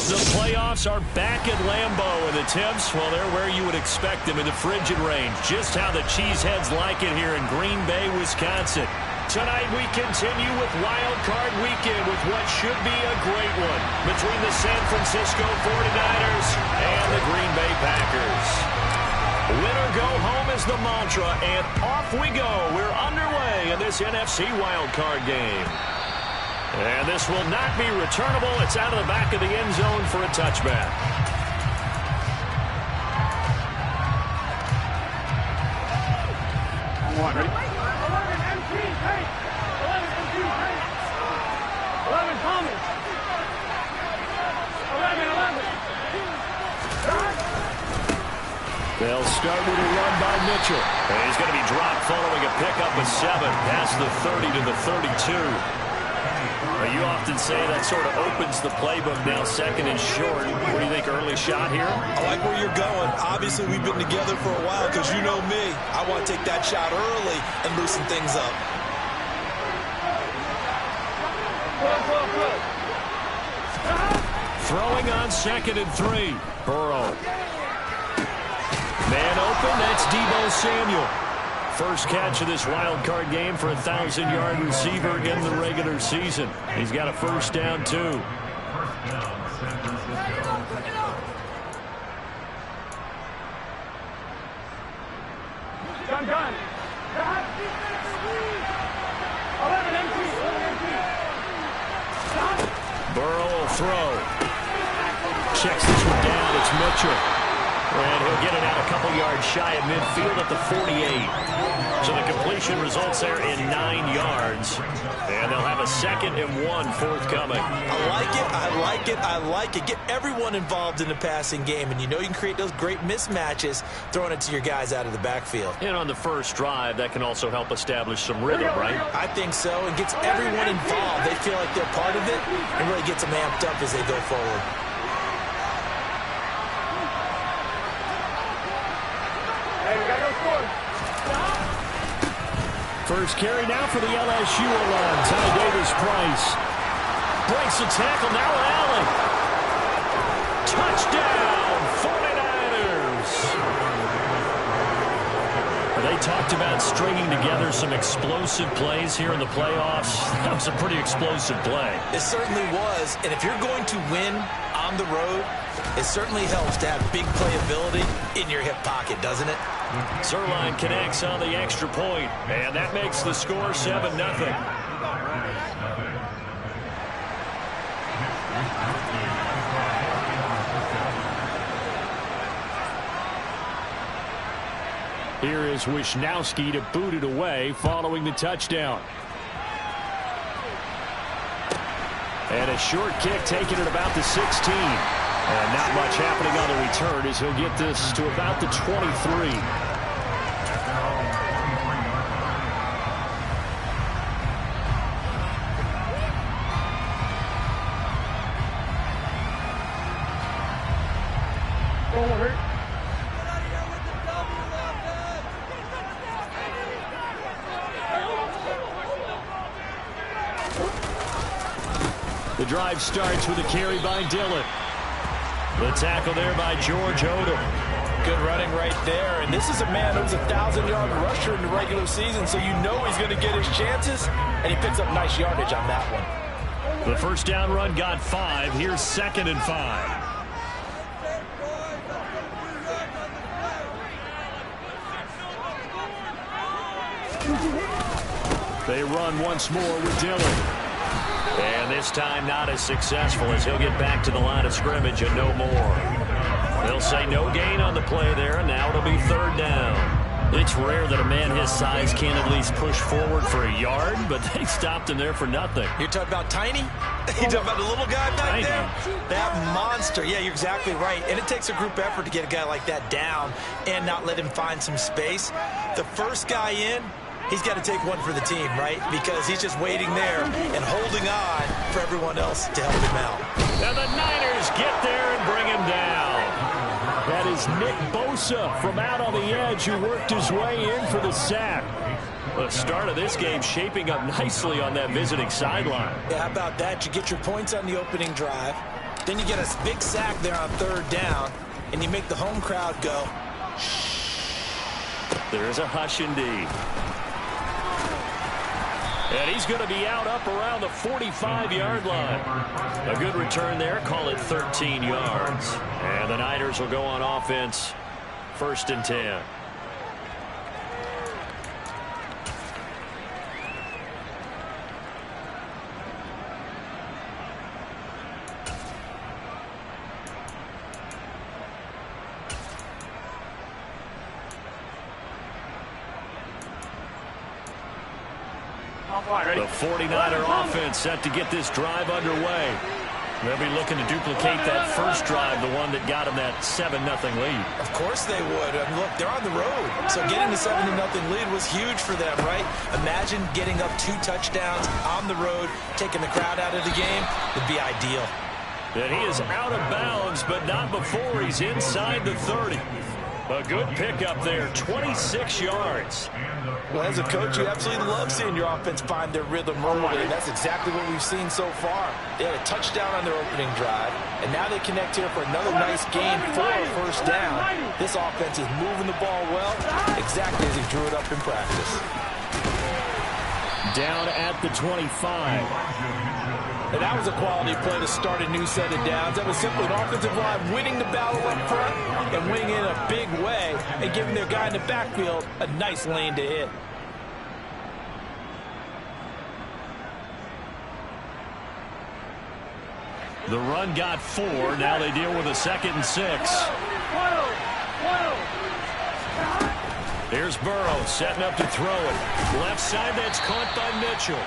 The playoffs are back at Lambeau, and the temps, well, they're where you would expect them in the frigid range. Just how the Cheeseheads like it here in Green Bay, Wisconsin. Tonight we continue with Wild Card Weekend with what should be a great one between the San Francisco 49ers and the Green Bay Packers. Win or go home is the mantra, and off we go. We're underway in this NFC Wild Card game. And this will not be returnable. It's out of the back of the end zone for a touchback. Come on, ready? 11 MT, hey! 11 MT, hey! 11 Thomas! 11. They'll start with a run by Mitchell. And he's going to be dropped following a pickup of 7 past the 30 to the 32. You often say that sort of opens the playbook now, second and short. What do you think, early shot here? I like where you're going. Obviously, we've been together for a while because you know me. I want to take that shot early and loosen things up. Throwing on 2nd and 3. Burrow. Man open, that's Deebo Samuel. First catch of this wild card game for a 1,000-yard receiver in the regular season. He's got a first down, too. Gun. 11 MT. Burrow will throw. Checks this one down. It's Mitchell. And he'll get it out a couple yards shy of midfield at the 48. So the completion results there in 9 yards. And they'll have a 2nd and 1 forthcoming. I like it. Get everyone involved in the passing game. And you know you can create those great mismatches throwing it to your guys out of the backfield. And on the first drive, that can also help establish some rhythm, right? I think so. And gets everyone involved. They feel like they're part of it and really gets them amped up as they go forward. First carry now for the LSU line. Ty Davis-Price breaks the tackle. Now Allen. Touchdown, 49ers. They talked about stringing together some explosive plays here in the playoffs. That was a pretty explosive play. It certainly was. And if you're going to win on the road, it certainly helps to have big playability in your hip pocket, doesn't it? Zerline connects on the extra point, and that makes the score 7-0. Here is Wisnowski to boot it away following the touchdown. And a short kick taken at about the 16. And not much happening on the return as he'll get this to about the 23. The drive starts with a carry by Dillon. The tackle there by George Odom. Good running right there. And this is a man who's a 1,000-yard rusher in the regular season, so you know he's going to get his chances, and he picks up nice yardage on that one. The first down run got 5. Here's 2nd and 5. They run once more with Dillon. And this time not as successful as he'll get back to the line of scrimmage and no more. They'll say no gain on the play there, and now it'll be 3rd down. It's rare that a man his size can't at least push forward for a yard, but they stopped him there for nothing. You're talking about Tiny? You're talking about the little guy back there? That monster. Yeah, you're exactly right. And it takes a group effort to get a guy like that down and not let him find some space. The first guy in, he's got to take one for the team, right? Because he's just waiting there and holding on for everyone else to help him out. And the Niners get there and bring him down. That is Nick Bosa from out on the edge who worked his way in for the sack. The start of this game shaping up nicely on that visiting sideline. Yeah, how about that? You get your points on the opening drive. Then you get a big sack there on 3rd down, and you make the home crowd go. There's a hush indeed. And he's going to be out up around the 45-yard line. A good return there. Call it 13 yards. And the Niners will go on offense. 1st and 10. The 49er offense set to get this drive underway. They'll be looking to duplicate that first drive, the one that got them that 7-0 lead. Of course they would. I mean, look, they're on the road. So getting the 7-0 lead was huge for them, right? Imagine getting up 2 touchdowns on the road, taking the crowd out of the game would be ideal. And he is out of bounds, but not before he's inside the 30. A good pickup there, 26 yards. Well, as a coach, you absolutely love seeing your offense find their rhythm early, and that's exactly what we've seen so far. They had a touchdown on their opening drive, and now they connect here for another nice game for a 1st down. This offense is moving the ball well, exactly as he drew it up in practice. Down at the 25. And that was a quality play to start a new set of downs. That was simply an offensive line winning the battle up front and winning in a big way and giving their guy in the backfield a nice lane to hit. The run got 4. Now they deal with a 2nd and 6. Here's Burrow setting up to throw it. Left side, that's caught by Mitchell.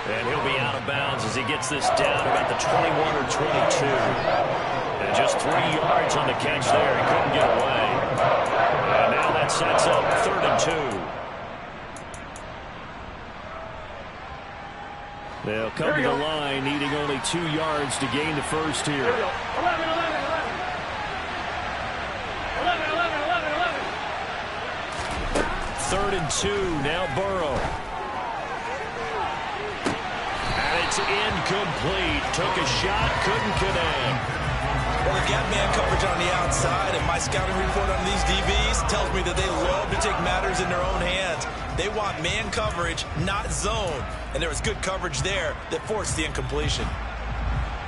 And he'll be out of bounds as he gets this down about the 21 or 22. And just 3 yards on the catch there. He couldn't get away. And now that sets up 3rd and 2. They'll come to the line, needing only 2 yards to gain the first here. 11. 3rd and 2, now Burrow. It's incomplete. Took a shot, couldn't connect. Well, they've got man coverage on the outside, and my scouting report on these DBs tells me that they love to take matters in their own hands. They want man coverage, not zone. And there was good coverage there that forced the incompletion.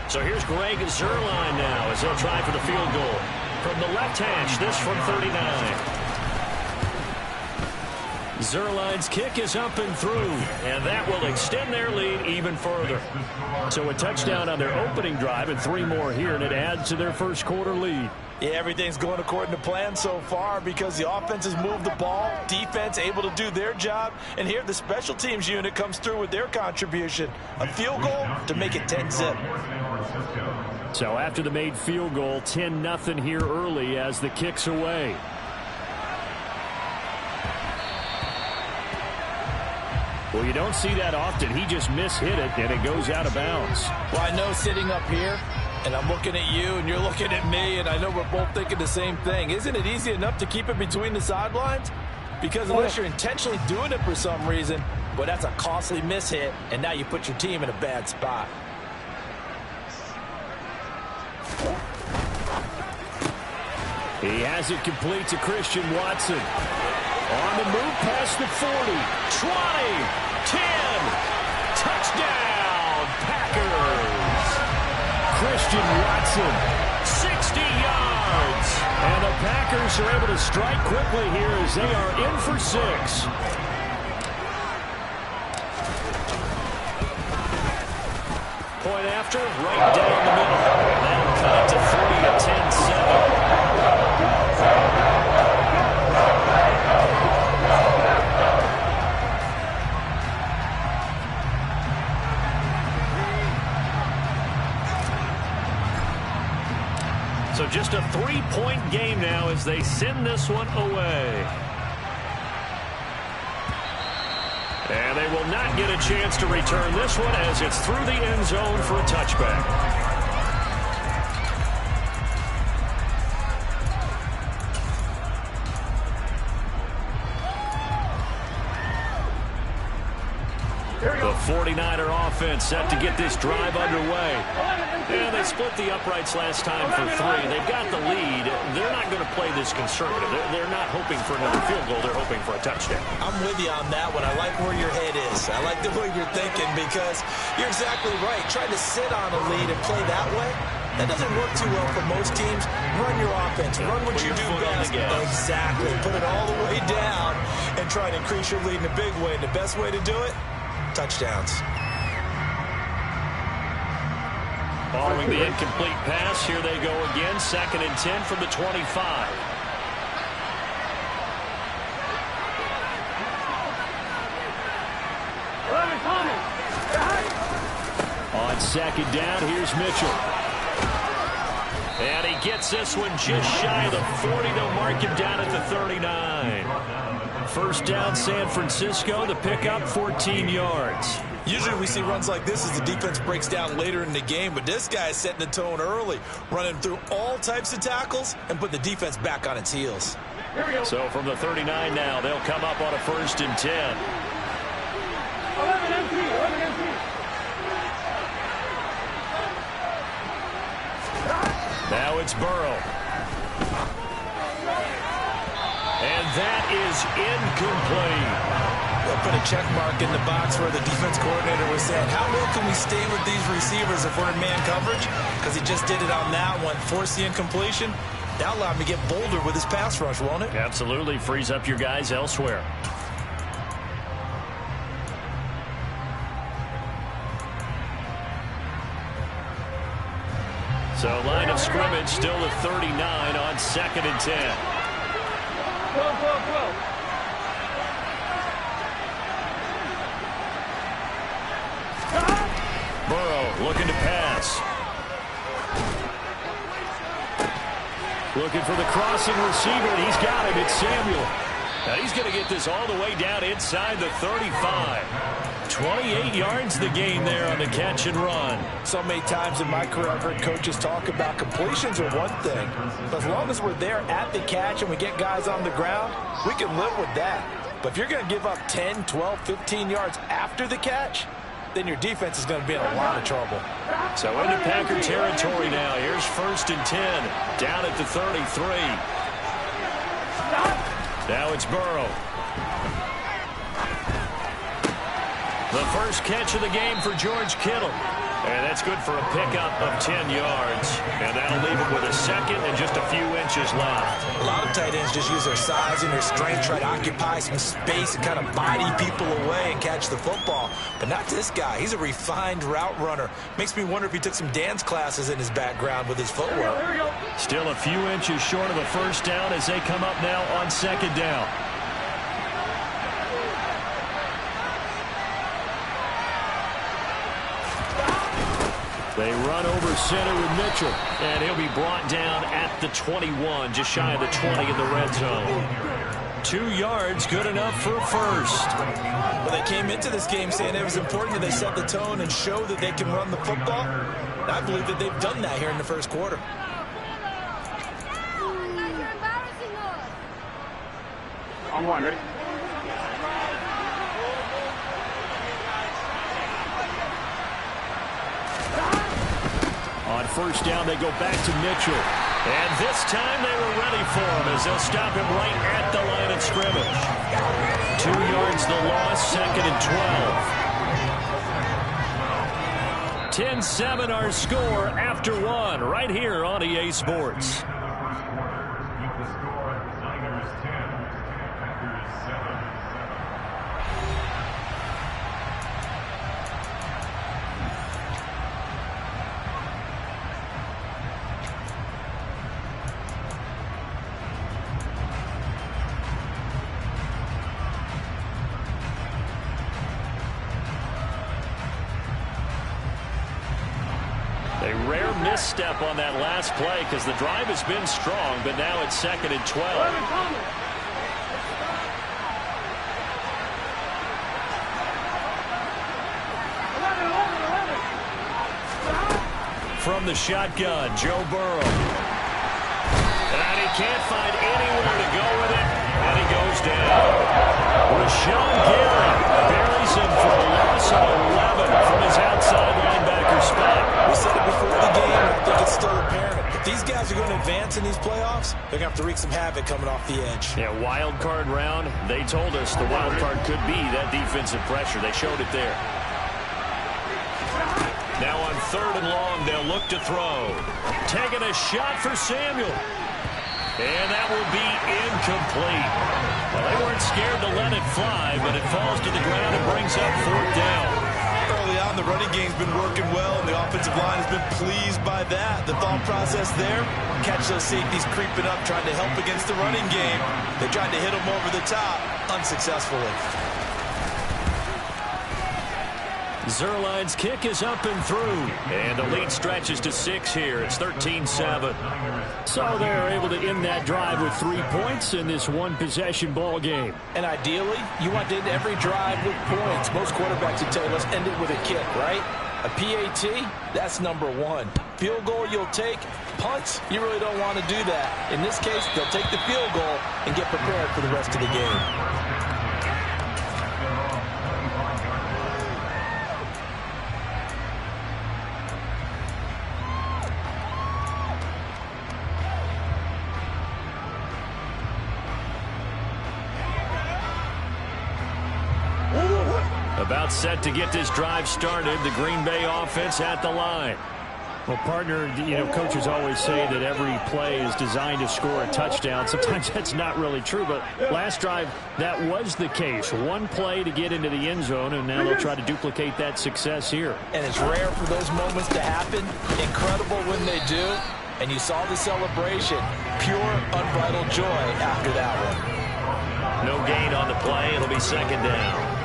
So here's Greg Zuerlein now as they'll try for the field goal. From the left hash, this from 39. Zuerlein's kick is up and through, and that will extend their lead even further. So a touchdown on their opening drive and 3 more here, and it adds to their first quarter lead. Yeah, everything's going according to plan so far because the offense has moved the ball, defense able to do their job, and here the special teams unit comes through with their contribution. A field goal to make it 10-zip. So after the made field goal, 10-0 here early as the kick's away. Well, you don't see that often. He just mishit it, and it goes out of bounds. Well, I know sitting up here, and I'm looking at you, and you're looking at me, and I know we're both thinking the same thing. Isn't it easy enough to keep it between the sidelines? Because unless you're intentionally doing it for some reason, well, that's a costly mishit, and now you put your team in a bad spot. He has it complete to Christian Watson. On the move past the 40, 20, 10, touchdown, Packers. Christian Watson, 60 yards. And the Packers are able to strike quickly here as they are in for 6. Point after, right down the middle. And that'll cut it to 40 at 10-7. So just a 3-point game now as they send this one away. And they will not get a chance to return this one as it's through the end zone for a touchback. The 49er offense set to get this drive underway. And they split the uprights last time for 3. They've got the lead. They're not going to play this conservative. They're not hoping for another field goal. They're hoping for a touchdown. I'm with you on that one. I like where your head is. I like the way you're thinking because you're exactly right. Trying to sit on a lead and play that way, that doesn't work too well for most teams. Run your offense. Run what you do best. Exactly. Put it all the way down and try to increase your lead in a big way. And the best way to do it, touchdowns. Following the incomplete pass, here they go again. 2nd and 10 from the 25. On 2nd down, here's Mitchell. And he gets this one just shy of the 40. They'll mark him down at the 39. 1st down, San Francisco. The pickup, 14 yards. Usually we see runs like this as the defense breaks down later in the game, but this guy is setting the tone early, running through all types of tackles and put the defense back on its heels. So from the 39 now, they'll come up on a 1st and 10. 11 empty, 11 empty. Now it's Burrow. And that is incomplete. They'll put a check mark in the box where the defense coordinator was saying, how well can we stay with these receivers if we're in man coverage? Because he just did it on that one. Force the incompletion. That'll allow him to get bolder with his pass rush, won't it? Absolutely. Frees up your guys elsewhere. So line of scrimmage still at 39 on 2nd and 10. Go. Burrow looking to pass. Looking for the crossing receiver. He's got him. It's Samuel. Now he's going to get this all the way down inside the 35. 28 yards the gain there on the catch and run. So many times in my career I've heard coaches talk about completions are one thing. But as long as we're there at the catch and we get guys on the ground, we can live with that. But if you're going to give up 10, 12, 15 yards after the catch, then your defense is going to be in a lot of trouble. So into Packer territory now. Here's 1st and 10. Down at the 33. Now it's Burrow. The first catch of the game for George Kittle. And that's good for a pickup of 10 yards. And that'll leave him with a 2nd and just a few inches left. A lot of tight ends just use their size and their strength, try to occupy some space and kind of body people away and catch the football. But not this guy. He's a refined route runner. Makes me wonder if he took some dance classes in his background with his footwork. Still a few inches short of a 1st down as they come up now on 2nd down. They run over center with Mitchell, and he'll be brought down at the 21, just shy of the 20 in the red zone. 2 yards, good enough for a 1st. Well, they came into this game saying it was important that they set the tone and show that they can run the football. And I believe that they've done that here in the 1st quarter. I'm one, ready? On 1st down, they go back to Mitchell. And this time they were ready for him as they'll stop him right at the line of scrimmage. 2 yards the loss, 2nd and 12. 10-7 our score after 1 right here on EA Sports. A rare misstep on that last play because the drive has been strong, but now it's 2nd and 12. From the shotgun, Joe Burrow. And he can't find anywhere to go with it, and he goes down. Rashawn Gary buries him for a loss of 11. playmaker spot. We said it before the game, and I think it's still apparent. If these guys are going to advance in these playoffs, they're going to have to wreak some havoc coming off the edge. Yeah, wild card round. They told us the wild card could be that defensive pressure. They showed it there. Now on 3rd and long, they'll look to throw. Taking a shot for Samuel. And that will be incomplete. Well, they weren't scared to let it fly, but it falls to the ground and brings up 4th down. Early on, the running game's been working well, and the offensive line has been pleased by that. The thought process there, catch those safeties creeping up, trying to help against the running game. They tried to hit them over the top, unsuccessfully. Zerline's kick is up and through. And the lead stretches to 6 here. It's 13-7. So they're able to end that drive with 3 points in this one-possession ball game. And ideally, you want to end every drive with points. Most quarterbacks would tell you, let's end it with a kick, right? A PAT, that's number 1. Field goal you'll take. Punts, you really don't want to do that. In this case, they'll take the field goal and get prepared for the rest of the game. About set to get this drive started. The Green Bay offense at the line. Well, partner, coaches always say that every play is designed to score a touchdown. Sometimes that's not really true, but last drive, that was the case. One play to get into the end zone, and now they'll try to duplicate that success here. And it's rare for those moments to happen. Incredible when they do. And you saw the celebration. Pure, unbridled joy after that one. No gain on the play. It'll be 2nd down.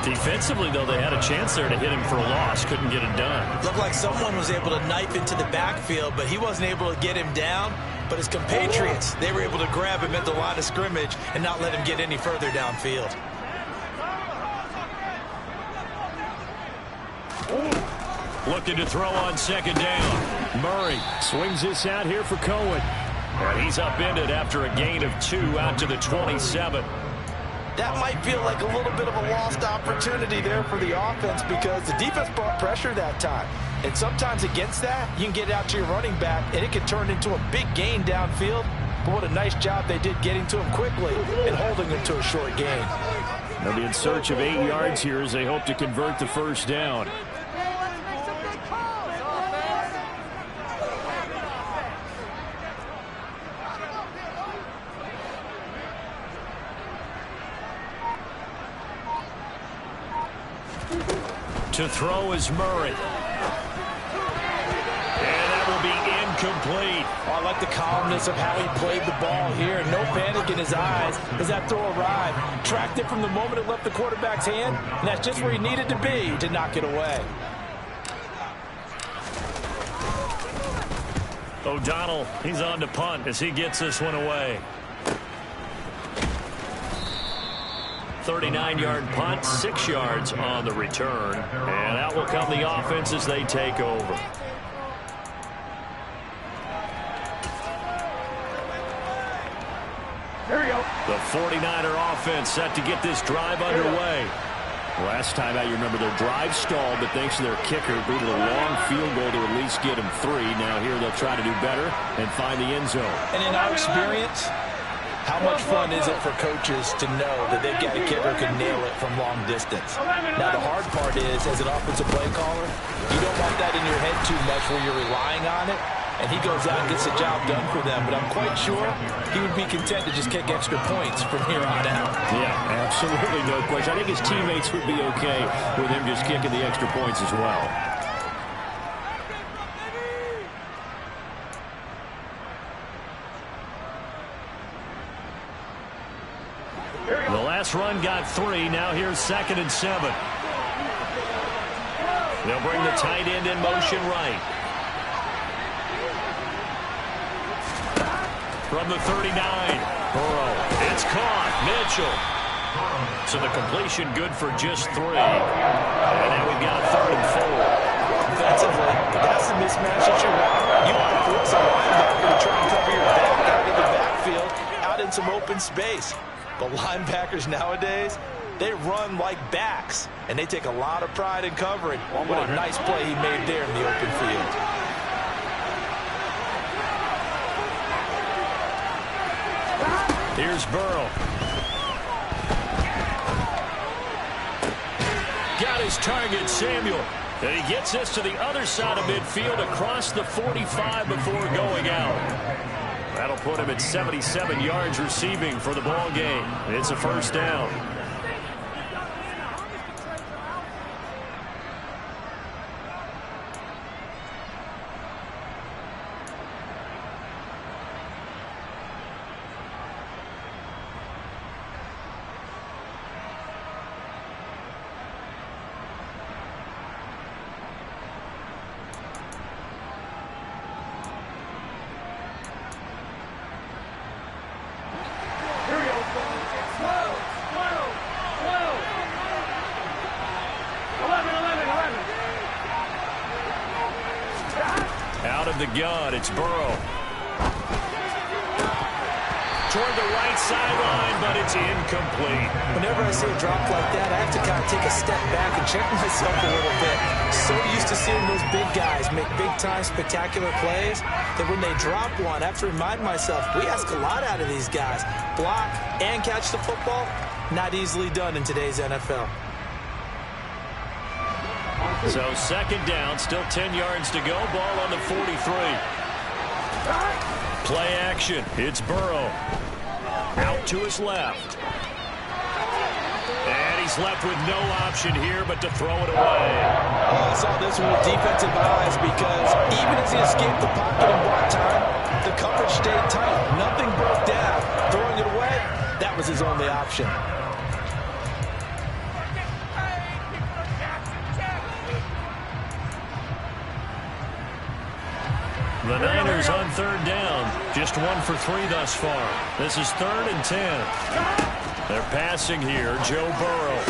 Defensively, though, they had a chance there to hit him for a loss. Couldn't get it done. Looked like someone was able to knife into the backfield, but he wasn't able to get him down. But his compatriots, they were able to grab him at the line of scrimmage and not let him get any further downfield. Looking to throw on 2nd down. Murray swings this out here for Cohen. And he's upended after a gain of 2 out to the 27. That might feel like a little bit of a lost opportunity there for the offense because the defense brought pressure that time. And sometimes against that, you can get out to your running back, and it can turn into a big gain downfield. But what a nice job they did getting to him quickly and holding him to a short gain. They'll be in search of 8 yards here as they hope to convert the 1st down. To throw is Murray. And that will be incomplete. Oh, I like the calmness of how he played the ball here. No panic in his eyes as that throw arrived. Tracked it from the moment it left the quarterback's hand, and that's just where he needed to be to knock it away. O'Donnell, he's on to punt as he gets this one away. 39-yard punt, 6 yards on the return. And out will come the offense as they take over. Here we go. The 49er offense set to get this drive underway. Last time out, you remember their drive stalled, but thanks to their kicker, booted a long field goal to at least get them 3. Now here they'll try to do better and find the end zone. And in our experience, how much fun is it for coaches to know that they've got a kicker who can nail it from long distance? Now, the hard part is, as an offensive play caller, you don't want that in your head too much where you're relying on it, and he goes out and gets the job done for them. But I'm quite sure he would be content to just kick extra points from here on out. Yeah, absolutely, no question. I think his teammates would be okay with him just kicking the extra points as well. The last run got 3. Now here's 2nd and 7. They'll bring the tight end in motion right. From the 39, Burrow. It's caught. Mitchell. So the completion good for just 3. And now we've got 3rd and 4. Defensively, that's the mismatch that you want. You want to force a linebacker to try and cover your back out in the backfield, out in some open space. But linebackers nowadays, They run like backs, and they take a lot of pride in covering. What a nice play he made there in the open field. Here's Burrow. Got his target, Samuel. And he gets this to the other side of midfield across the 45 before going out. That'll put him at 77 yards receiving for the ball game. It's a first down. The gun, it's Burrow. Toward the right sideline, but it's incomplete. Whenever I see a drop like that, I have to kind of take a step back and check myself a little bit. So used to seeing those big guys make big-time spectacular plays that when they drop one, I have to remind myself, we ask a lot out of these guys. Block and catch the football, not easily done in today's NFL. So second down, still 10 yards to go. Ball on the 43. Play action. It's Burrow. Out to his left. And he's left with no option here but to throw it away. Oh, I saw this one with defensive eyes because even as he escaped the pocket and bought time, the coverage stayed tight. Nothing broke down. Throwing it away, that was his only option. The Niners on third down. Just 1 for 3 thus far. This is 3rd and 10. They're passing here. Joe Burrow.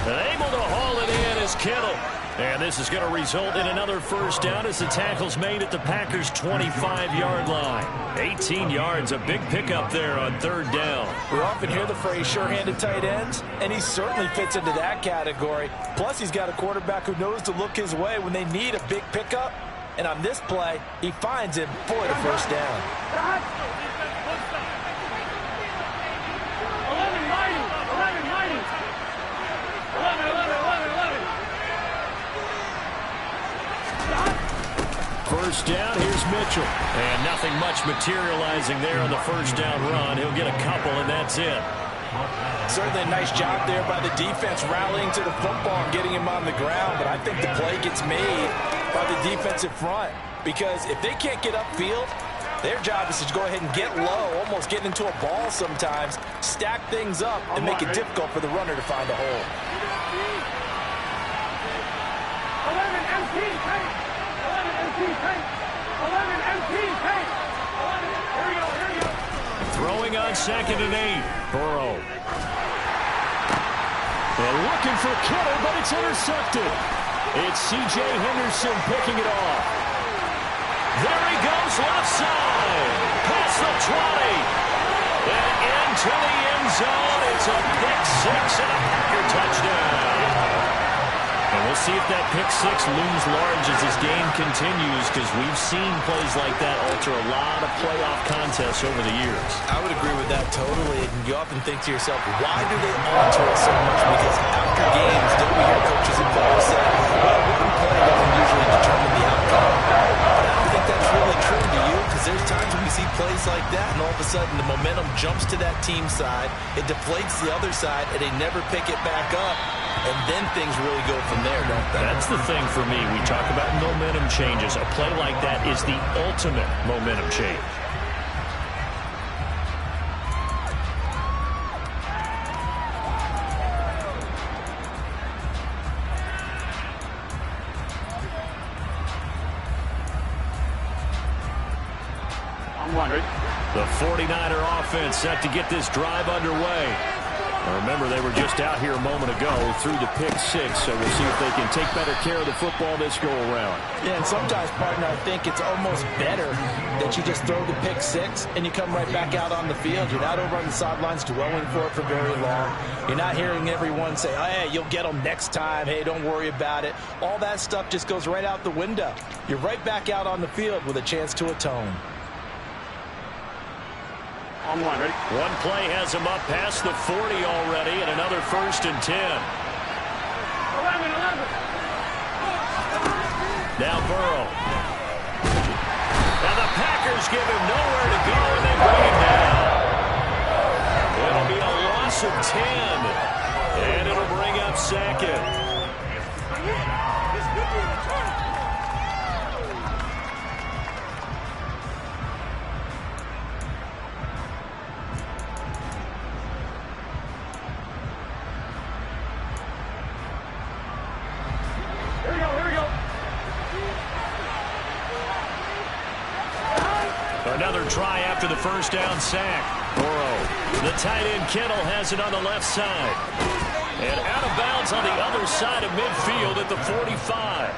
And able to haul it in is Kittle. And this is going to result in another first down as the tackle's made at the Packers' 25-yard line. 18 yards, a big pickup there on third down. We often hear the phrase sure-handed tight ends, and he certainly fits into that category. Plus, he's got a quarterback who knows to look his way when they need a big pickup. And on this play, he finds him for the first down. First down, here's Mitchell. And nothing much materializing there on the first down run. He'll get a couple, and that's it. Certainly a nice job there by the defense rallying to the football and getting him on the ground. But I think the play gets made by the defensive front. Because if they can't get upfield, their job is to go ahead and get low, almost get into a ball sometimes, stack things up, and make it difficult for the runner to find a hole. 11 MT, tight. 11 MT, tight. 11 MT, tight. 11. Here we go, here we go. Throwing on 2nd and 8. Burrow. And looking for Kittle, but it's intercepted. It's C.J. Henderson picking it off. There he goes, left side. Past the 20. And into the end zone. It's a pick six and a Packer touchdown. And we'll see if that pick six looms large as this game continues, because we've seen plays like that alter a lot of playoff contests over the years. I would agree with that totally. And you often think to yourself, why do they alter it so much? Because after games, don't we hear coaches and players say, well, one play doesn't usually determine the outcome. But I don't think that's really true to you, because there's times when we see plays like that, and all of a sudden the momentum jumps to that team side, it deflates the other side, and they never pick it back up. And then things really go from there, don't they? That's the thing for me. We talk about momentum changes. A play like that is the ultimate momentum change. The 49er offense set to get this drive underway. Remember, they were just out here a moment ago through the pick six, so we'll see if they can take better care of the football this go-around. Yeah, and sometimes, partner, I think it's almost better that you just throw the pick six and you come right back out on the field. You're not over on the sidelines dwelling for it for very long. You're not hearing everyone say, oh, hey, you'll get them next time. Hey, don't worry about it. All that stuff just goes right out the window. You're right back out on the field with a chance to atone. On one, ready? One play has him up past the 40 already, and another 1st and 10. 11. Now Burrow. Now the Packers give him nowhere to go, and they bring him down. It'll be a loss of 10, and it'll bring up 2nd. Another try after the 1st down sack. Burrow. The tight end Kittle has it on the left side. And out of bounds on the other side of midfield at the 45.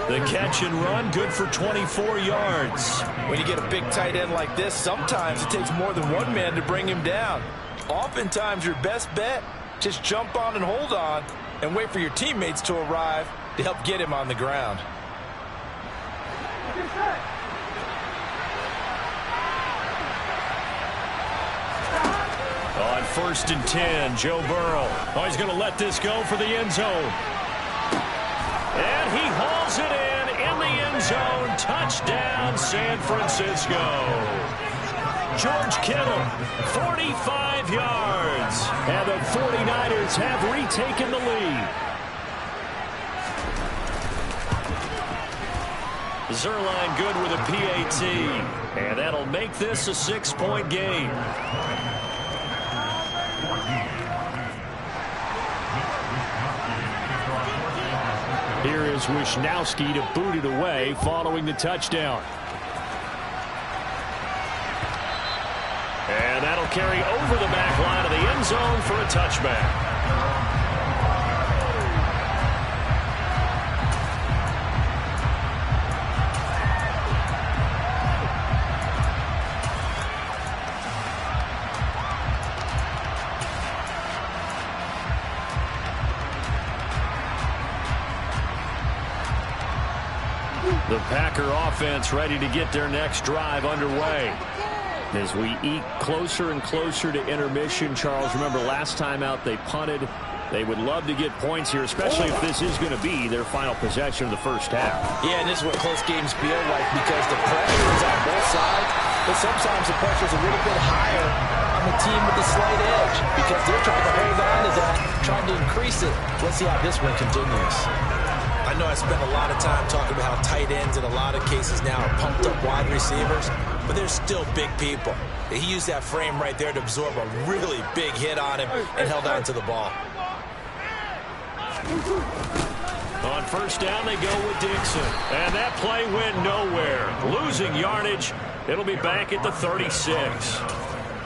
The catch and run, good for 24 yards. When you get a big tight end like this, sometimes it takes more than one man to bring him down. Oftentimes, your best bet, just jump on and hold on and wait for your teammates to arrive to help get him on the ground. On 1st and 10, Joe Burrow. Oh, he's going to let this go for the end zone. And he hauls it in the end zone. Touchdown, San Francisco. George Kittle, 45 yards. And the 49ers have retaken the lead. Zerline good with a PAT. And that'll make this a 6-point game. Here is Wisnowski to boot it away following the touchdown. And that'll carry over the back line of the end zone for a touchback. The Packer offense ready to get their next drive underway. As we eke closer and closer to intermission, Charles, remember last time out they punted. They would love to get points here, especially if this is going to be their final possession of the first half. Yeah, and this is what close games feel like because the pressure is on both sides, but sometimes the pressure is a little bit higher on the team with the slight edge because they're trying to hold on to that, trying to increase it. Let's see how this one continues. I know I spent a lot of time talking about how tight ends in a lot of cases now are pumped up wide receivers, but they're still big people. He used that frame right there to absorb a really big hit on him and held on to the ball. On 1st down, they go with Dixon. And that play went nowhere. Losing yardage. It'll be back at the 36.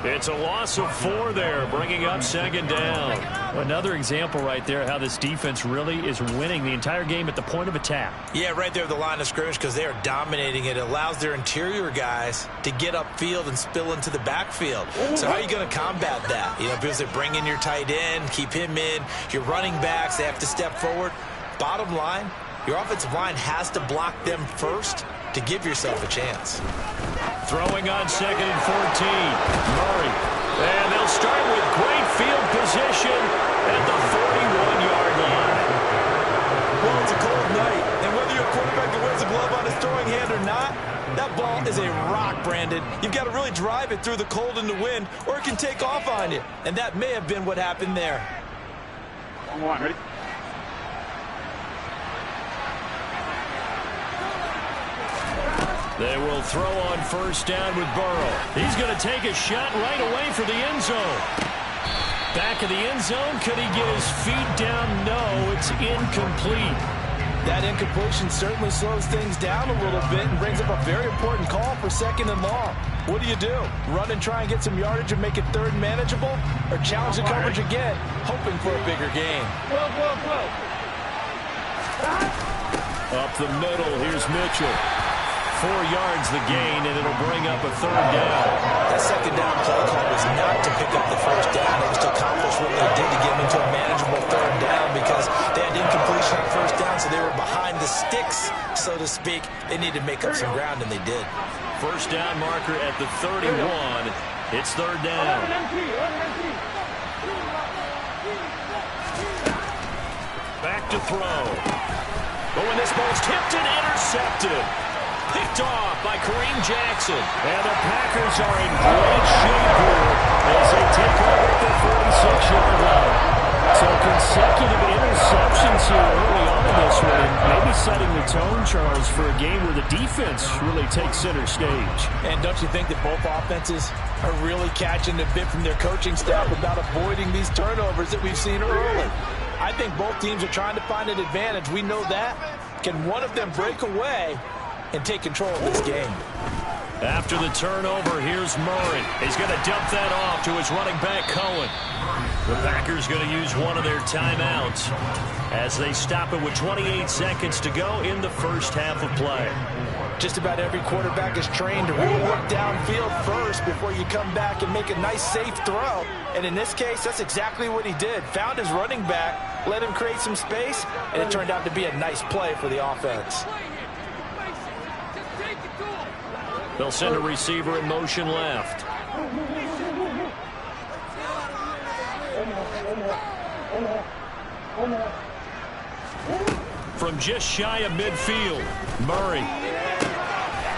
It's a loss of 4 there, bringing up 2nd down. Another example right there how this defense really is winning the entire game at the point of attack. Yeah, right there at the line of scrimmage because they are dominating it. It allows their interior guys to get upfield and spill into the backfield. So how are you going to combat that? You know, because they bring in your tight end, keep him in. Your running backs, they have to step forward. Bottom line, your offensive line has to block them first to give yourself a chance. Throwing on 2nd and 14. Murray. And they'll start with great field position at the 41-yard line. Well, it's a cold night, and whether you're a quarterback that wears a glove on his throwing hand or not, that ball is a rock, Brandon. You've got to really drive it through the cold and the wind, or it can take off on you. And that may have been what happened there. On one, ready? They will throw on 1st down with Burrow. He's going to take a shot right away for the end zone. Back of the end zone. Could he get his feet down? No, it's incomplete. That incompletion certainly slows things down a little bit and brings up a very important call for 2nd and long. What do? Run and try and get some yardage and make it 3rd and manageable? Or challenge the coverage again, hoping for a bigger gain? Up the middle, here's Mitchell. 4 yards the gain, and it'll bring up a 3rd down. That 2nd down play call was not to pick up the 1st down. It was to accomplish what they did to get them into a manageable 3rd down because they had incompletion on 1st down, so they were behind the sticks, so to speak. They needed to make up some ground, and they did. 1st down marker at the 31. It's 3rd down. Back to throw. But when this ball's tipped and intercepted. Picked off by Kareem Jackson. And the Packers are in great shape here as they take over at the 46-yard line. So consecutive interceptions here early on in this one, and maybe setting the tone, Charles, for a game where the defense really takes center stage. And don't you think that both offenses are really catching the bit from their coaching staff about avoiding these turnovers that we've seen early? I think both teams are trying to find an advantage. We know that. Can one of them break away and take control of this game? After the turnover, here's Murray. He's going to dump that off to his running back, Cohen. The Packers going to use one of their timeouts as they stop it with 28 seconds to go in the 1st half of play. Just about every quarterback is trained to really look downfield first before you come back and make a nice, safe throw. And in this case, that's exactly what he did. Found his running back, let him create some space, and it turned out to be a nice play for the offense. They'll send a receiver in motion left. From just shy of midfield, Murray.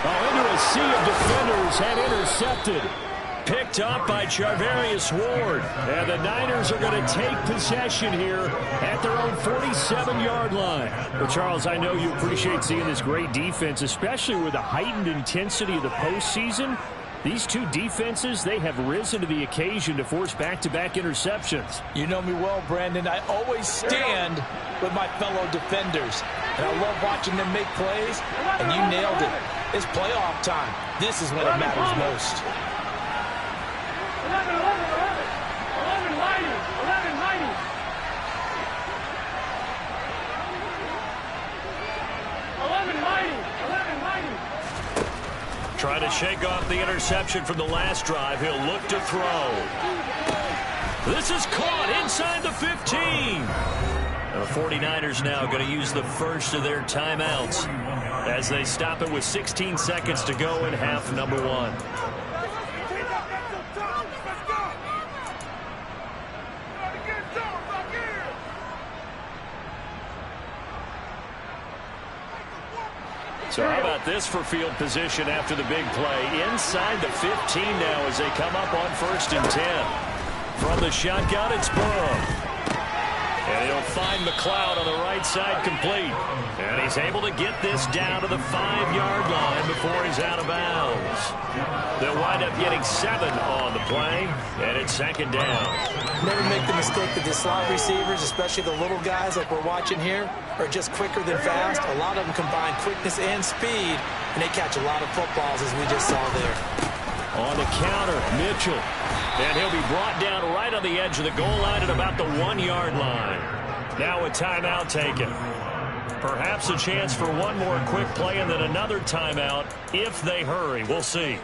Into a sea of defenders and intercepted. Picked up by Charvarius Ward. And the Niners are going to take possession here at their own 47-yard line. Well, Charles, I know you appreciate seeing this great defense, especially with the heightened intensity of the postseason. These two defenses, they have risen to the occasion to force back-to-back interceptions. You know me well, Brandon. I always stand with my fellow defenders. And I love watching them make plays, and you nailed it. It's playoff time. This is when it matters most. 11 mighty. Trying to shake off the interception from the last drive. He'll look to throw. This is caught inside the 15. The 49ers now going to use the first of their timeouts as they stop it with 16 seconds to go in half number 1. So how about this for field position after the big play? Inside the 15 now as they come up on 1st and 10. From the shotgun, it's Burrow. And he'll find McLeod on the right side complete. And he's able to get this down to the 5-yard line before he's out of bounds. They'll wind up getting 7 on the play, and it's 2nd down. Never make the mistake that the slot receivers, especially the little guys like we're watching here, are just quicker than fast. A lot of them combine quickness and speed, and they catch a lot of footballs, as we just saw there. On the counter, Mitchell. And he'll be brought down right on the edge of the goal line at about the 1-yard line. Now a timeout taken. Perhaps a chance for one more quick play and then another timeout if they hurry. We'll see.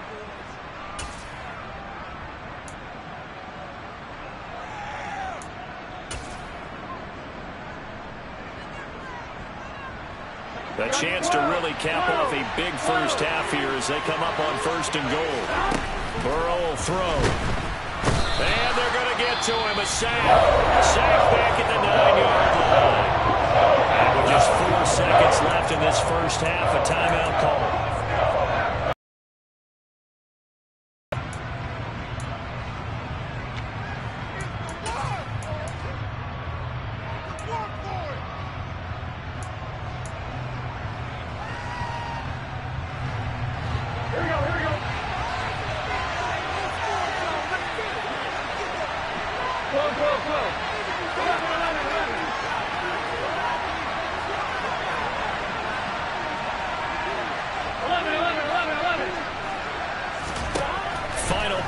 A chance to really cap off a big first half here as they come up on 1st and goal. Burrow will throw. And they're going to get to him. A sack. Sack back at the 9-yard line. And with just 4 seconds left in this first half, a timeout call.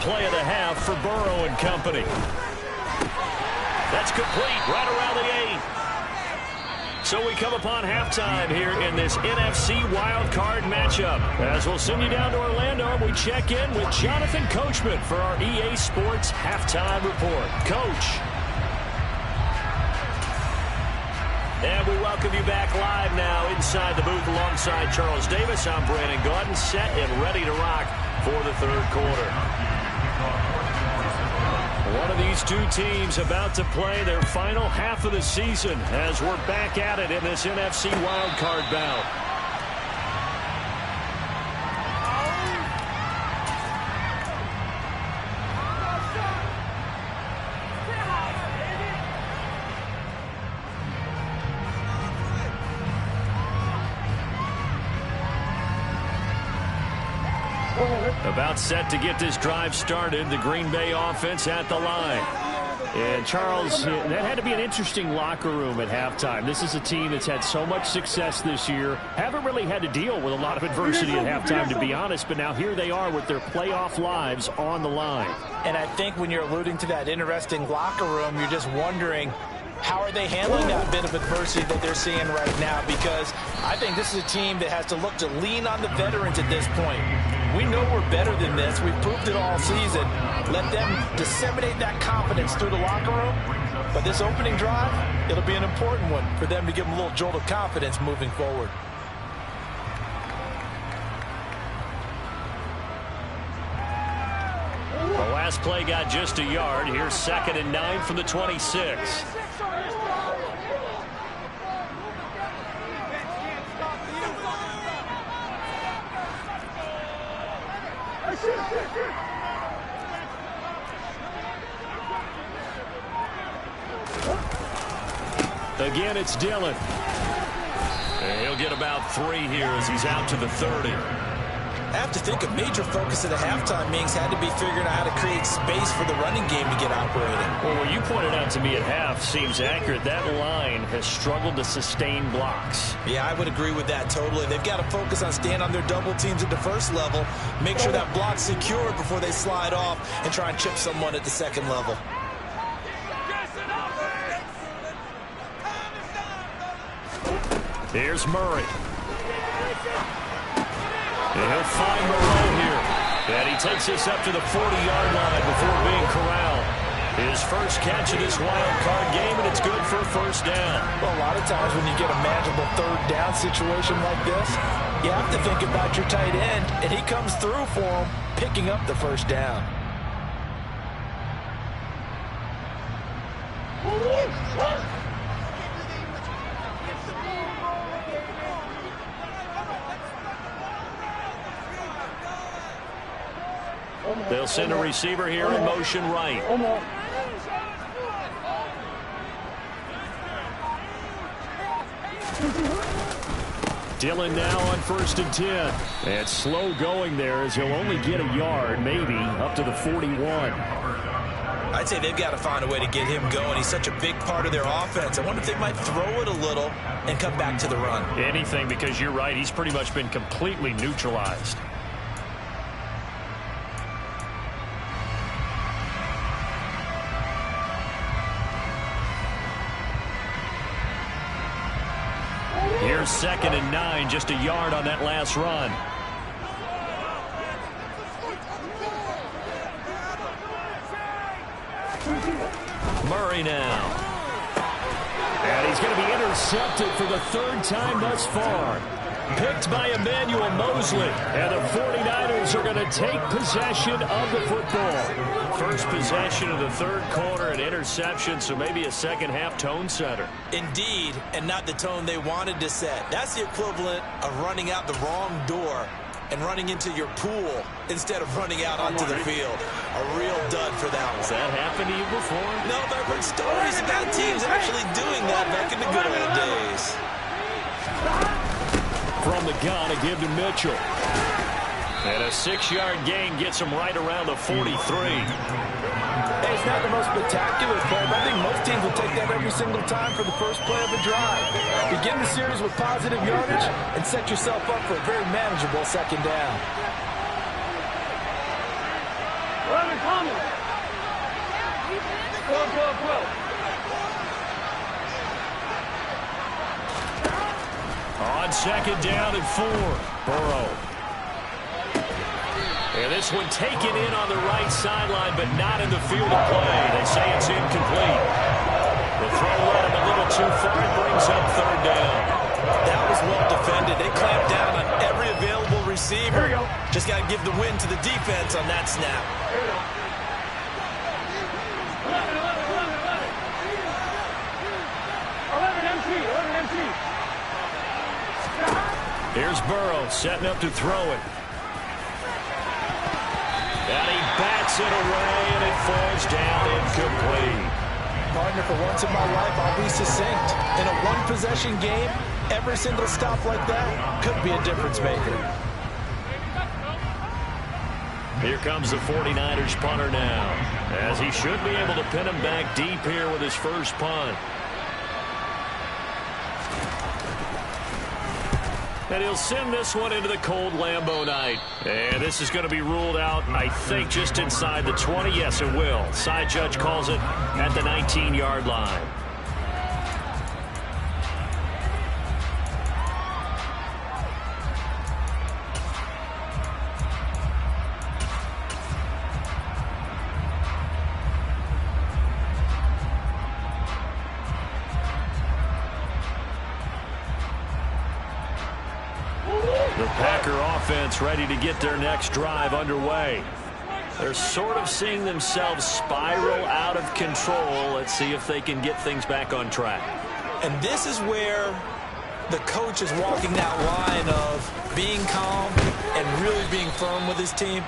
play of the half for Burrow and company. That's complete right around the 8. So we come upon halftime here in this NFC Wild Card matchup. As we'll send you down to Orlando, we check in with Jonathan Coachman for our EA Sports Halftime Report. Coach. And we welcome you back live now inside the booth alongside Charles Davis. I'm Brandon Gaudin, set and ready to rock for the third quarter. One of these two teams about to play their final half of the season as we're back at it in this NFC wildcard bout. About set to get this drive started. The Green Bay offense at the line. And Charles, that had to be an interesting locker room at halftime. This is a team that's had so much success this year. Haven't really had to deal with a lot of adversity at halftime, to be honest. But now here they are with their playoff lives on the line. And I think when you're alluding to that interesting locker room, you're just wondering, how are they handling that bit of adversity that they're seeing right now? Because I think this is a team that has to look to lean on the veterans at this point. We know we're better than this. We've proved it all season. Let them disseminate that confidence through the locker room. But this opening drive, it'll be an important one for them to give them a little jolt of confidence moving forward. The last play got just a yard. Here's 2nd and 9 from the 26. Again, it's Dillon. And he'll get about 3 here as he's out to the 30. I have to think a major focus of the halftime meetings had to be figuring out how to create space for the running game to get operating. Well, what you pointed out to me at half seems accurate. That line has struggled to sustain blocks. Yeah, I would agree with that totally. They've got to focus on staying on their double teams at the first level, make sure that block's secured before they slide off and try and chip someone at the second level. Here's Murray. And he'll find Moreau here. And he takes this up to the 40-yard line before being corralled. His first catch of this wild card game, and it's good for a first down. Well, a lot of times when you get a manageable third down situation like this, you have to think about your tight end, and he comes through for him, picking up the first down. They'll send a receiver here in motion right. Dillon now on 1st and 10. And slow going there as he'll only get a yard, maybe, up to the 41. I'd say they've got to find a way to get him going. He's such a big part of their offense. I wonder if they might throw it a little and come back to the run. Anything, because you're right. He's pretty much been completely neutralized. Here's 2nd and 9, just a yard on that last run. Murray now. And he's going to be intercepted for the 3rd time thus far. Picked by Emmanuel Mosley. And the 49ers are going to take possession of the football. First possession of the 3rd quarter, an interception, so maybe a second-half tone setter. Indeed, and not the tone they wanted to set. That's the equivalent of running out the wrong door and running into your pool instead of running out onto the field. A real dud for that one. Has that happened to you before? No, but I've heard stories about teams actually doing that back in the good old days. From the gun, a give to Mitchell. And a 6-yard gain gets him right around the 43. Hey, it's not the most spectacular play, but I think most teams will take that every single time for the first play of a drive. Begin the series with positive yardage and set yourself up for a very manageable second down. 11, Tommy. 12, 12, 12. On second down and 4, Burrow. And this one taken in on the right sideline, but not in the field of play. They say it's incomplete. The throw led him a little too far. It brings up third down. That was well defended. They clamped down on every available receiver. Just got to give the win to the defense on that snap. Here we go. 11, 11, 11. 11 MC, 11 MC. Here's Burrow setting up to throw it. And he bats it away, and it falls down incomplete. Partner, for once in my life, I'll be succinct. In a one-possession game, every single stop like that could be a difference maker. Here comes the 49ers punter now, as he should be able to pin him back deep here with his first punt. And he'll send this one into the cold Lambeau night. And this is going to be ruled out, I think, just inside the 20. Yes, it will. Side judge calls it at the 19-yard line. The Packer offense ready to get their next drive underway. They're sort of seeing themselves spiral out of control. Let's see if they can get things back on track. And this is where the coach is walking that line of being calm and really being firm with his team.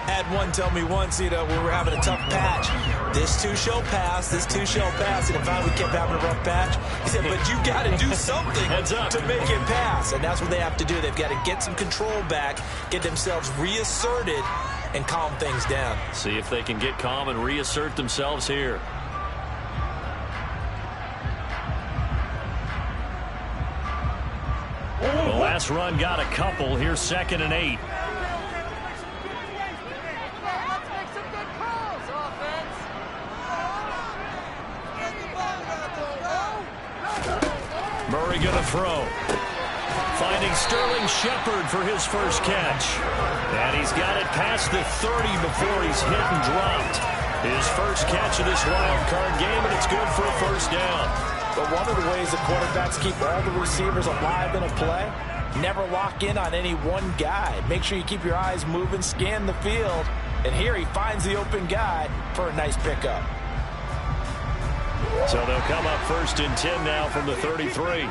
I had one tell me once, when we were having a tough patch, this too shall pass, this too shall pass. And finally we kept having a rough patch. He said, but you got to do something to make it pass. And that's what they have to do. They've got to get some control back, get themselves reasserted, and calm things down. See if they can get calm and reassert themselves here. The last run got a couple. Here's 2nd and 8. Murray going to throw. Finding Sterling Shepard for his first catch. And he's got it past the 30 before he's hit and dropped. His first catch of this wild card game, and it's good for a first down. But one of the ways the quarterbacks keep all the receivers alive in a play, never lock in on any one guy. Make sure you keep your eyes moving, scan the field. And here he finds the open guy for a nice pickup. So they'll come up 1st and 10 now from the 33.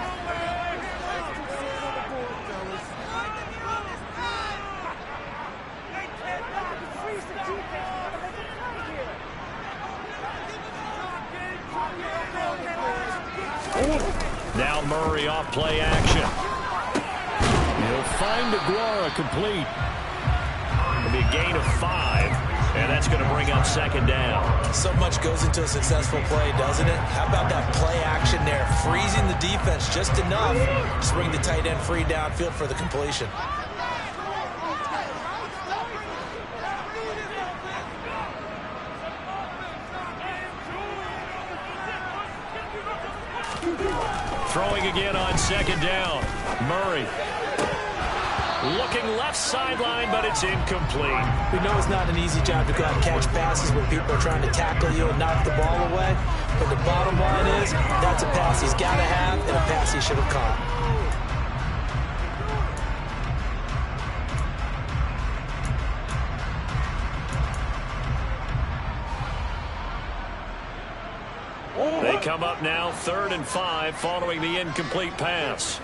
Now Murray off play action. He'll find Aguara complete. It'll be a gain of 5. And that's going to bring up 2nd down. So much goes into a successful play, doesn't it? How about that play action there? Freezing the defense just enough to bring the tight end free downfield for the completion. Throwing again on 2nd down. Murray. Looking left sideline, but it's incomplete. We know it's not an easy job to go out and catch passes when people are trying to tackle you and knock the ball away. But the bottom line is, that's a pass he's got to have and a pass he should have caught. They come up now 3rd and 5 following the incomplete pass.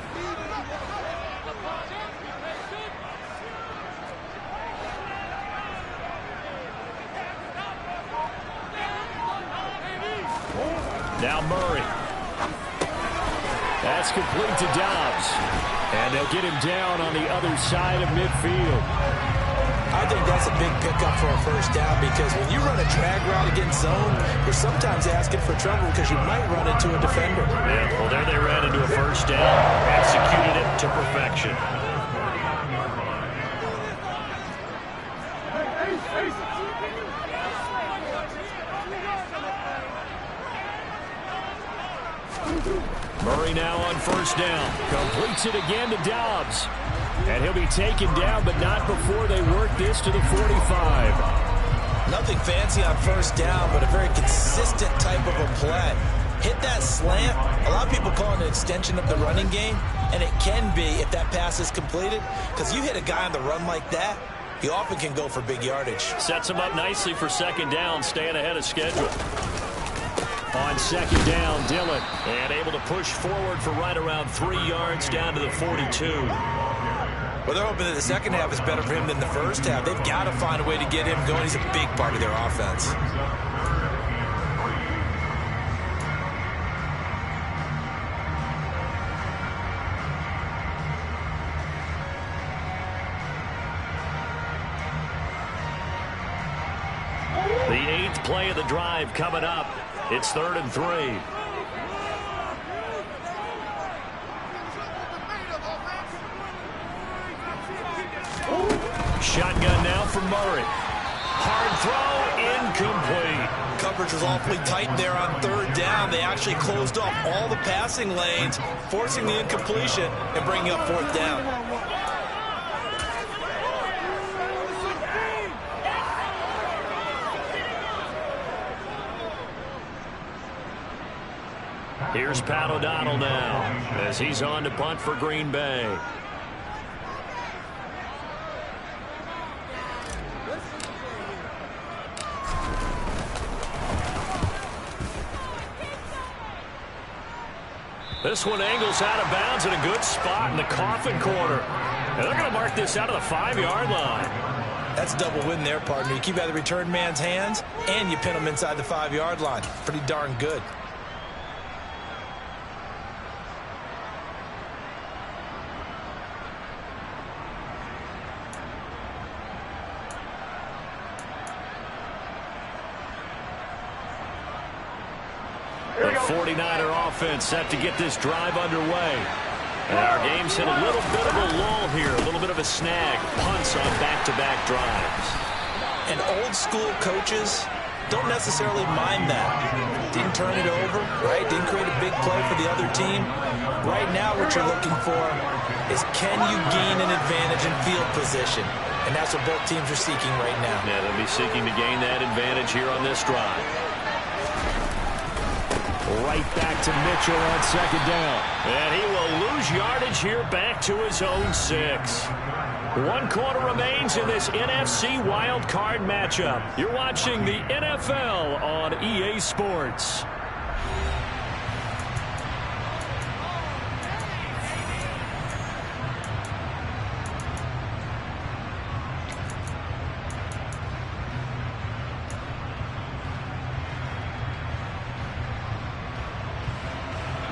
Now Murray. That's complete to Dobbs. And they'll get him down on the other side of midfield. I think that's a big pickup for a first down because when you run a drag route against zone, you're sometimes asking for trouble because you might run into a defender. Yeah, well, there they ran into a first down. Executed it to perfection. Murray now on first down. Completes it again to Dobbs. And he'll be taken down, but not before they work this to the 45. Nothing fancy on first down, but a very consistent type of a play. Hit that slant. A lot of people call it an extension of the running game, and it can be if that pass is completed, because you hit a guy on the run like that, you often can go for big yardage. Sets him up nicely for second down, staying ahead of schedule. On second down, Dillon. And able to push forward for right around 3 yards down to the 42. Well, they're hoping that the second half is better for him than the first half. They've got to find a way to get him going. He's a big part of their offense. The 8th play of the drive coming up. It's 3rd and 3. Shotgun now for Murray. Hard throw, incomplete. Coverage was awfully tight there on 3rd down. They actually closed off all the passing lanes, forcing the incompletion and bringing up 4th down. Here's Pat O'Donnell now as he's on to punt for Green Bay. This one angles out of bounds in a good spot in the coffin corner. And they're going to mark this out of the 5-yard line. That's a double win there, partner. You keep out of the return man's hands, and you pin him inside the 5-yard line. Pretty darn good. The 49er offense set to get this drive underway. And our game's hit a little bit of a lull here, a little bit of a snag. Punts on back-to-back drives. And old-school coaches don't necessarily mind that. Didn't turn it over, right? Didn't create a big play for the other team. Right now what you're looking for is can you gain an advantage in field position? And that's what both teams are seeking right now. Yeah, they'll be seeking to gain that advantage here on this drive. Right back to Mitchell on second down. And he will lose yardage here back to his own 6. 1 quarter remains in this NFC wild card matchup. You're watching the NFL on EA Sports.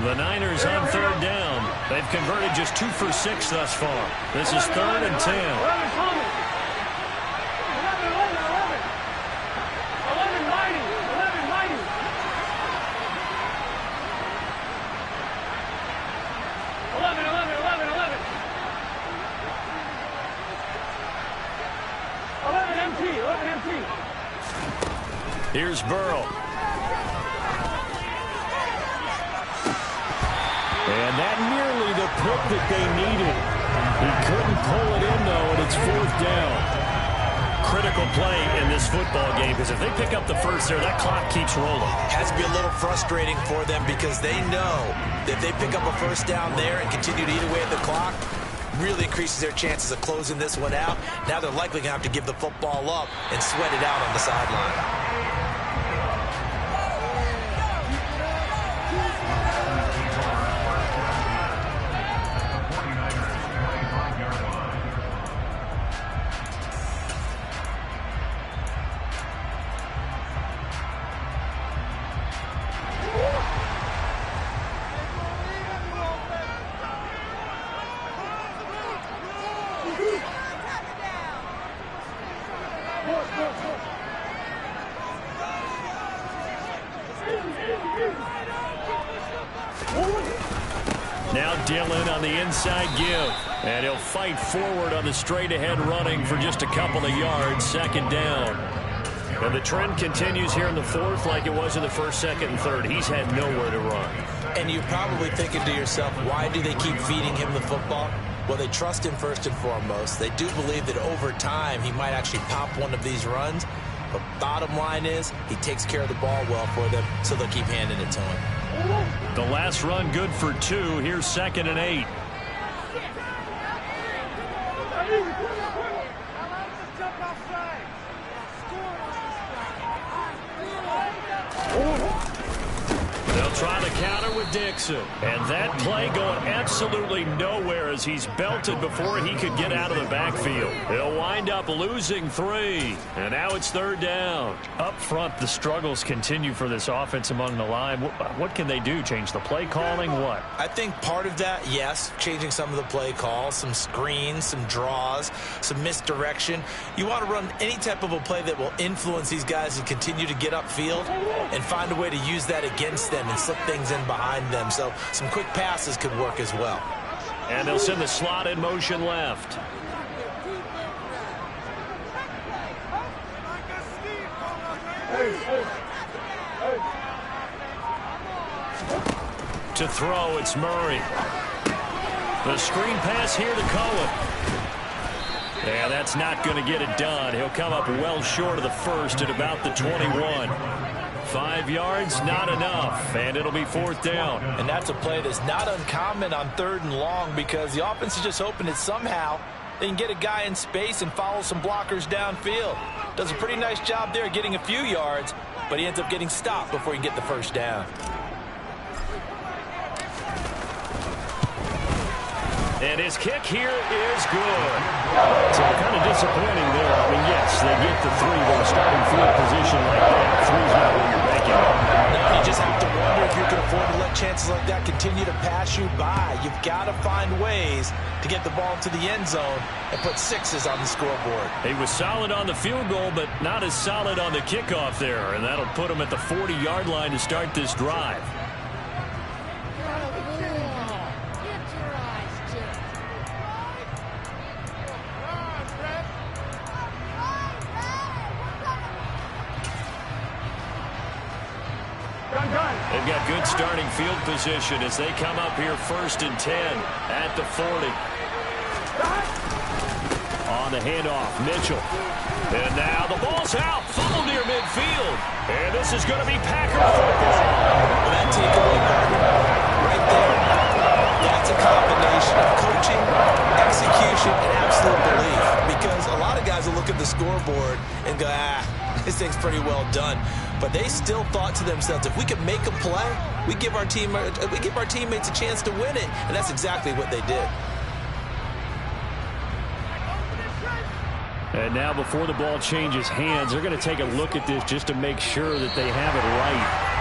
The Niners on 3rd down. They've converted just 2 for 6 thus far. This is 3rd and 10. Here's Burrow. And that nearly the pick that they needed. He couldn't pull it in, though, and it's 4th down. Critical play in this football game, because if they pick up the first there, that clock keeps rolling. Has to be a little frustrating for them because they know that if they pick up a first down there and continue to eat away at the clock, really increases their chances of closing this one out. Now they're likely going to have to give the football up and sweat it out on the sideline. Now Dillon on the inside give. And he'll fight forward on the straight-ahead running for just a couple of yards. 2nd down. And the trend continues here in the fourth like it was in the first, second, and third. He's had nowhere to run. And you're probably thinking to yourself, why do they keep feeding him the football? Well, they trust him first and foremost. They do believe that over time he might actually pop one of these runs. But bottom line is he takes care of the ball well for them, so they'll keep handing it to him. The last run good for 2. Here's 2nd and 8. They'll try the counter with Dixon. And that play going absolutely nowhere as he's belted before he could get out of the backfield. He'll wind up losing 3. And now it's 3rd down. Up front, the struggles continue for this offense among the line. What can they do? Change the play calling? What? I think part of that, yes, changing some of the play calls, some screens, some draws, some misdirection. You want to run any type of a play that will influence these guys and continue to get upfield and find a way to use that against them and slip things in behind them. So some quick passes could work as well. And they'll send the slot in motion left. To throw, it's Murray. The screen pass here to Cohen. Yeah, that's not going to get it done. He'll come up well short of the first at about the 21. 5 yards, not enough, and it'll be 4th down. And that's a play that's not uncommon on 3rd and long because the offense is just hoping that somehow they can get a guy in space and follow some blockers downfield. Does a pretty nice job there getting a few yards, but he ends up getting stopped before he can get the first down. And his kick here is good. So kind of disappointing there. I mean, yes, they get the 3, but a starting field position like that, 3's not what you're making. No, you just have to wonder if you can afford to let chances like that continue to pass you by. You've got to find ways to get the ball into the end zone and put 6s on the scoreboard. He was solid on the field goal, but not as solid on the kickoff there, and that'll put him at the 40-yard line to start this drive. They've got good starting field position as they come up here 1st and 10 at the 40. On the handoff, Mitchell. And now the ball's out. Fumble near midfield. And this is going to be Packer football. Well, that takeaway right there, that's a combination of coaching, execution, and absolute belief. Because a lot of guys will look at the scoreboard and go, this thing's pretty well done. But they still thought to themselves, if we can make a play, we give our teammates a chance to win it. And that's exactly what they did. And now before the ball changes hands, they're going to take a look at this just to make sure that they have it right.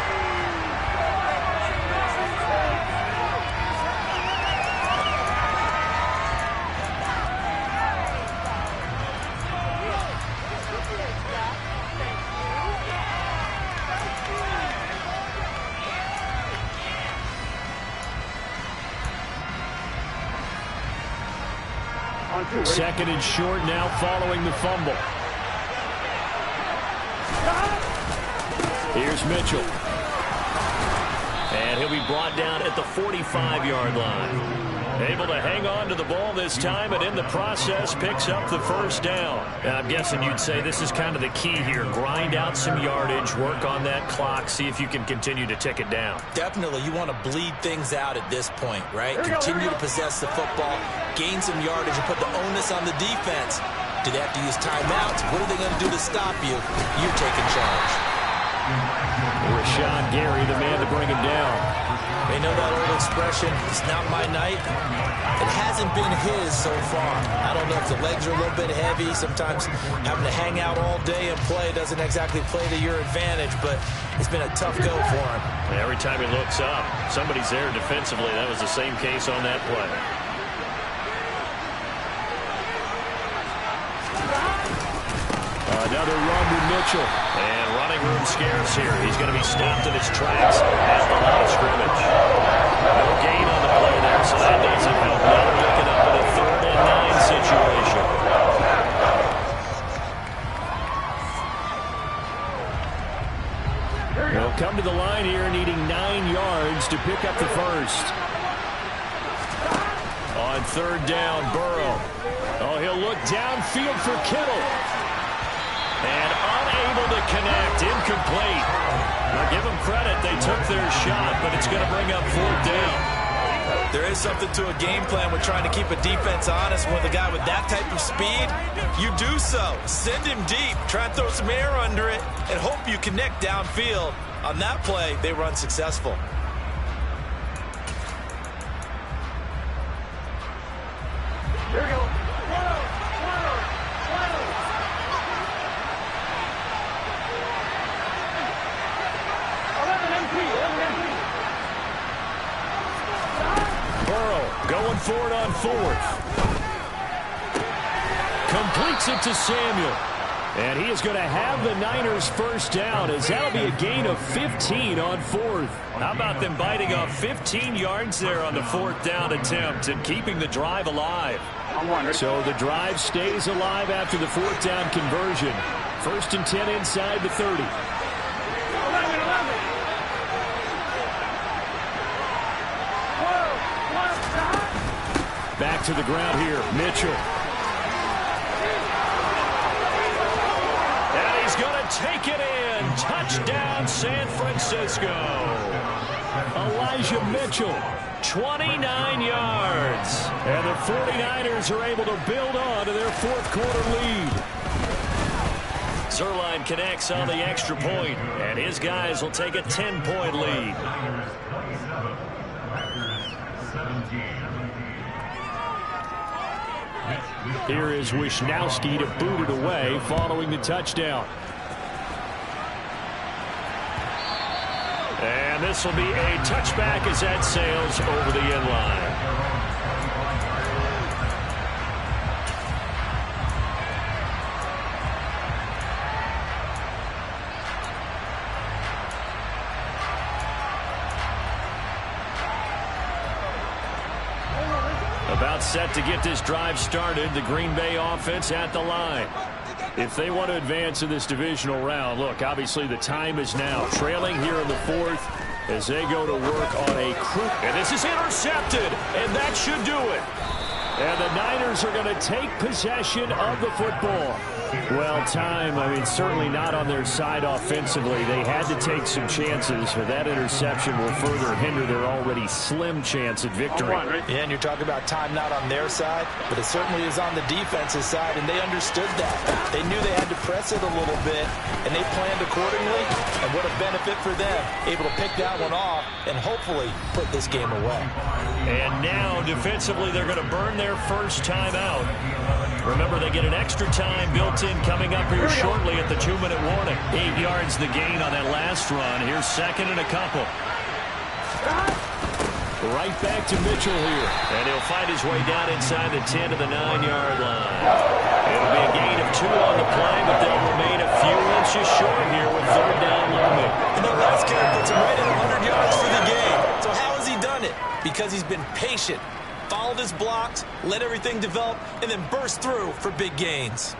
Second and short now following the fumble. Here's Mitchell. And he'll be brought down at the 45-yard line. Able to hang on to the ball this time, and in the process picks up the first down. I'm guessing you'd say this is kind of the key here. Grind out some yardage, work on that clock, see if you can continue to tick it down. Definitely. You want to bleed things out at this point, right? Continue to possess the football, gain some yardage, and put the onus on the defense. Do they have to use timeouts? What are they going to do to stop you? You're taking charge. Rashawn Gary, the man to bring him down. They know that old expression, it's not my night. It hasn't been his so far. I don't know if the legs are a little bit heavy. Sometimes having to hang out all day and play doesn't exactly play to your advantage, but it's been a tough go for him. Every time he looks up, somebody's there defensively. That was the same case on that play. Another run with Mitchell. And running room scarce here. He's going to be stopped in his tracks at the line of scrimmage. No gain on the play there, so that doesn't help. Now they're looking up at a 3rd and 9 situation. come to the line here needing 9 yards to pick up the first. On third down, Burrow. Oh, he'll look downfield for Kittle. And unable to connect, incomplete. Now give them credit, they took their shot, but it's going to bring up fourth down. There is something to a game plan with trying to keep a defense honest. With a guy with that type of speed, you do so. Send him deep, try and throw some air under it, and hope you connect downfield. On that play, they were unsuccessful. Here we go. Going forward on fourth. Completes it to Samuel. And he is going to have the Niners first down, as that'll be a gain of 15 on fourth. How about them biting off 15 yards there on the fourth down attempt and keeping the drive alive? So the drive stays alive after the fourth down conversion. First and 10 inside the 30. Back to the ground here, Mitchell. And he's going to take it in. Touchdown, San Francisco. Elijah Mitchell, 29 yards. And the 49ers are able to build on to their fourth quarter lead. Zuerlein connects on the extra point, and his guys will take a 10-point lead. Here is Wisnowski to boot it away following the touchdown. And this will be a touchback as that sails over the end line. About set to get this drive started. The Green Bay offense at the line. If they want to advance in this divisional round, look, obviously the time is now. Trailing here in the fourth as they go to work on a crew. And this is intercepted, and that should do it. And the Niners are going to take possession of the football. Well, time, I mean, certainly not on their side offensively. They had to take some chances, but that interception will further hinder their already slim chance at victory. Yeah, and you're talking about time not on their side, but it certainly is on the defense's side, and they understood that. They knew they had to press it a little bit, and they planned accordingly, and what a benefit for them, able to pick that one off and hopefully put this game away. And now, defensively, they're going to burn their first time out. Remember, they get an extra time built in coming up here shortly at the 2-minute warning. 8 yards the gain on that last run. Here's second and a couple. Right back to Mitchell here. And he'll find his way down inside the 10 to the 9-yard line. It'll be a gain of 2 on the play, but they'll remain a few inches short here with third down looming. And the last carry puts him right at 100 yards for the game. So how has he done it? Because he's been patient. Followed his blocks, let everything develop, and then burst through for big gains.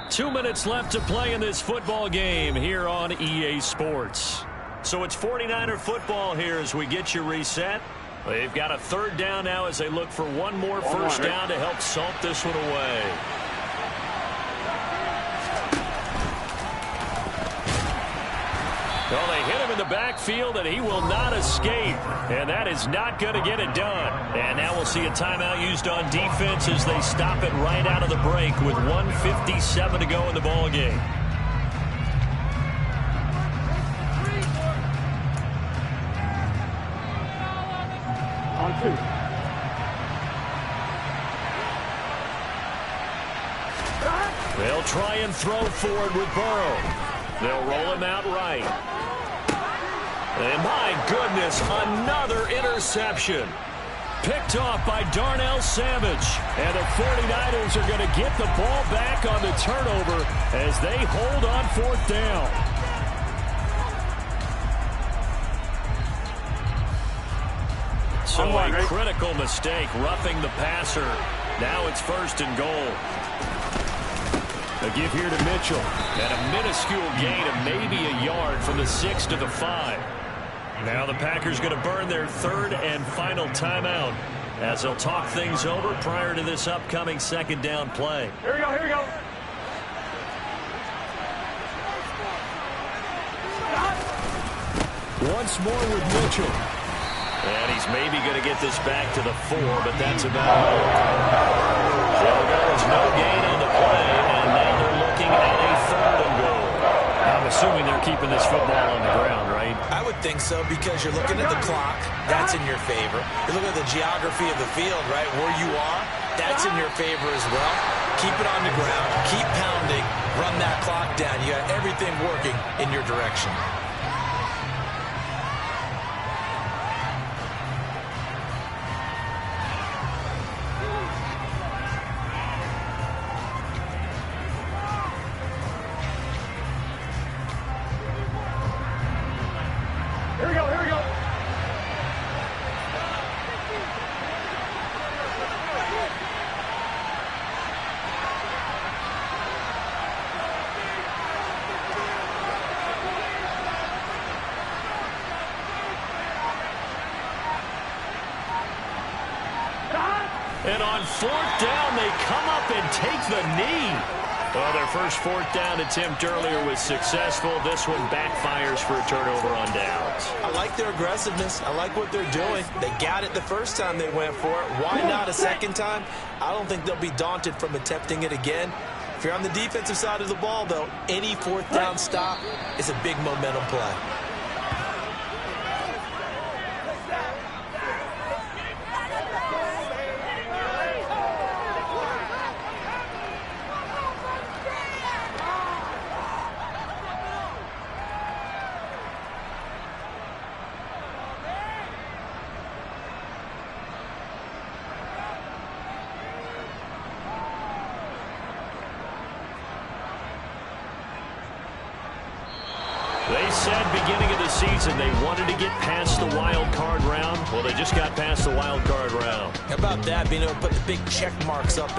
Two minutes left to play in this football game here on EA Sports. So it's 49er football here as we get you reset. They've got a third down now as they look for one more first down to help salt this one away. Well, they hit him in the backfield, and he will not escape. And that is not going to get it done. And now we'll see a timeout used on defense as they stop it right out of the break with 1:57 to go in the ball game. On 2. They'll try and throw forward with Burrow. They'll roll him out right. And my goodness, another interception. Picked off by Darnell Savage. And the 49ers are going to get the ball back on the turnover as they hold on fourth down. So a critical mistake, roughing the passer. Now it's first and goal. A give here to Mitchell. And a minuscule gain of maybe a yard from the 6 to the 5. Now the Packers going to burn their third and final timeout as they'll talk things over prior to this upcoming second down play. Here we go, here we go. Once more with Mitchell. And he's maybe going to get this back to the 4, but that's about all. Well, there was no gain on the play, and now they're looking at a 3rd and goal. I'm assuming they're keeping this football on the ground, right? I would think so, because you're looking at the clock. That's in your favor. You look at the geography of the field, right? Where you are, that's in your favor as well. Keep it on the ground. Keep pounding. Run that clock down. You got everything working in your direction. Here we go, here we go. And on 4th down, they come up and take the knee. Well, their first 4th down attempt earlier was successful. This one backfires for a turnover on downs. I like their aggressiveness. I like what they're doing. They got it the first time they went for it. Why not a second time? I don't think they'll be daunted from attempting it again. If you're on the defensive side of the ball, though, any 4th down stop is a big momentum play. They said beginning of the season they wanted to get past the wild card round. Well, they just got past the wild card round. How about that, being able to put the big check marks up in